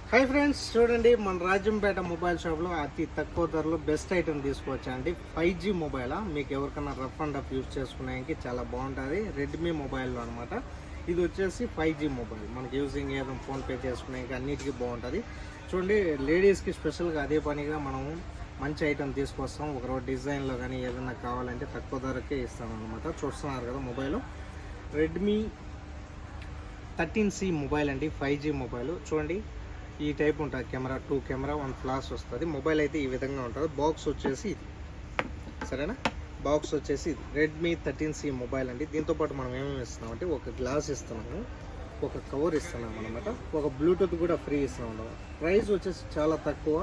Hi friends, చూడండి మన Rajampet mobile షాప్లో అతి తక్కువ ధరలో బెస్ట్ ఐటమ్ తీసుకొచ్చా అండి. 5G మొబైలా, మీకు ఎవరికైనా రఫ్ అండ్ రఫ్ యూజ్ చేసుకునేకి చాలా బాగుంటుంది. రెడ్మీ మొబైల్లో అనమాట. ఇది వచ్చేసి 5G మొబైల్, మనకి యూజింగ్ ఏదో ఫోన్పే చేసుకునేకి అన్నిటికీ బాగుంటుంది. చూడండి, లేడీస్కి స్పెషల్గా అదే పనిగా మనము మంచి ఐటమ్ తీసుకొస్తాం. ఒకరోజు డిజైన్లో కానీ ఏదైనా కావాలంటే తక్కువ ధరకే ఇస్తాం అనమాట. చూస్తున్నారు కదా మొబైల్, రెడ్మీ 13C మొబైల్ అండి, 5G మొబైల్. చూడండి, ఈ టైప్ ఉంటుంది. కెమెరా 2 కెమెరా 1 ఫ్లాష్ వస్తుంది. మొబైల్ అయితే ఈ విధంగా ఉంటుంది. బాక్స్ వచ్చేసి ఇది, సరేనా? బాక్స్ వచ్చేసి ఇది రెడ్మీ 13C మొబైల్ అండి. దీంతోపాటు మనం ఏమేమి ఇస్తున్నామంటే ఒక గ్లాస్ ఇస్తున్నాము, ఒక కవర్ ఇస్తున్నాము అనమాట, ఒక బ్లూటూత్ కూడా ఫ్రీ ఇస్తున్నాము. ప్రైస్ వచ్చేసి చాలా తక్కువ.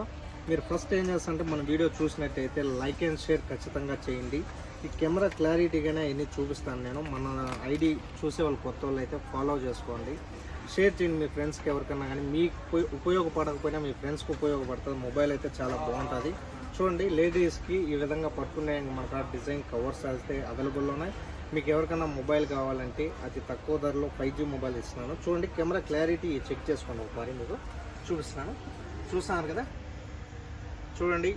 మీరు ఫస్ట్ ఏం చేస్తారంటే మన వీడియో చూసినట్టయితే లైక్ అండ్ షేర్ ఖచ్చితంగా చేయండి. ఈ కెమెరా క్లారిటీగానే అన్నీ చూపిస్తాను నేను. మన ఐడి చూసే వాళ్ళు కొత్త వాళ్ళు అయితే ఫాలో చేసుకోండి, షేర్ చేయండి మీ ఫ్రెండ్స్కి ఎవరికన్నా. కానీ మీకు ఉపయోగపడకపోయినా మీ ఫ్రెండ్స్కి ఉపయోగపడుతుంది. మొబైల్ అయితే చాలా బాగుంటుంది. చూడండి, లేడీస్కి ఈ విధంగా పట్టుకునే మన డిజైన్ కవర్స్ అయితే అవైలబుల్లో ఉన్నాయి. మీకు ఎవరికైనా మొబైల్ కావాలంటే అతి తక్కువ ధరలో 5G మొబైల్ ఇస్తున్నాను. చూడండి, కెమెరా క్లారిటీ చెక్ చేసుకోండి ఒకసారి, మీకు చూపిస్తున్నాను. చూస్తున్నారు కదా, చూడండి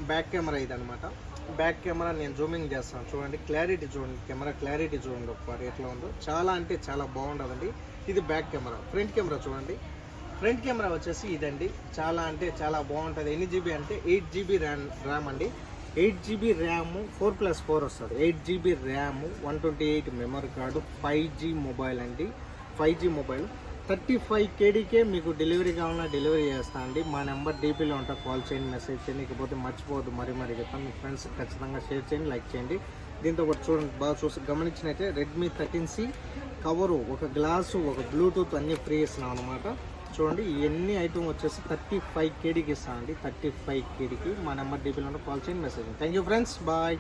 బ్యాక్ కెమెరా ఇది అనమాట. బ్యాక్ కెమెరా నేను జూమింగ్ చేస్తాను. చూడండి, క్లారిటీ చూడండి, కెమెరా క్లారిటీ చూడండి ఒకసారి ఎట్లా ఉందో. చాలా అంటే చాలా బాగుంటుందండి. ఇది బ్యాక్ కెమెరా. ఫ్రంట్ కెమెరా చూడండి, ఫ్రంట్ కెమెరా వచ్చేసి ఇదండి. చాలా అంటే చాలా బాగుంటుంది. ఎన్ని జీబీ అంటే 8GB ర్యామ్ అండి. 8GB ర్యామ్ 4+4 వస్తుంది. 8GB RAM, 128 memory card, 5G mobile అండి. 5G మొబైల్ 35 KDకే మీకు డెలివరీ కావాలన్నా డెలివరీ చేస్తా అండి. మా నెంబర్ డీపీలో ఉంటా, కాల్ చేయండి, మెసేజ్ చేయండి. ఇకపోతే మర్చిపోవద్దు, మరీ చెప్తాను. మీ ఫ్రెండ్స్ ఖచ్చితంగా షేర్ చేయండి, లైక్ చేయండి. దీంతో పాటు చూడండి, బాగా చూసి గమనించినట్టే రెడ్మీ 13C కవరు, ఒక గ్లాసు, ఒక బ్లూటూత్ అన్నీ ఫ్రీ ఇస్తున్నాం అనమాట. చూడండి, ఇవన్నీ ఐటమ్ వచ్చేసి 35 KDకి ఇస్తాను అండి. 35 KDకి మా నెంబర్ డీపీలో ఉంటా, కాల్ చేయండి, మెసేజ్ చేయండి. Thank you friends, bye.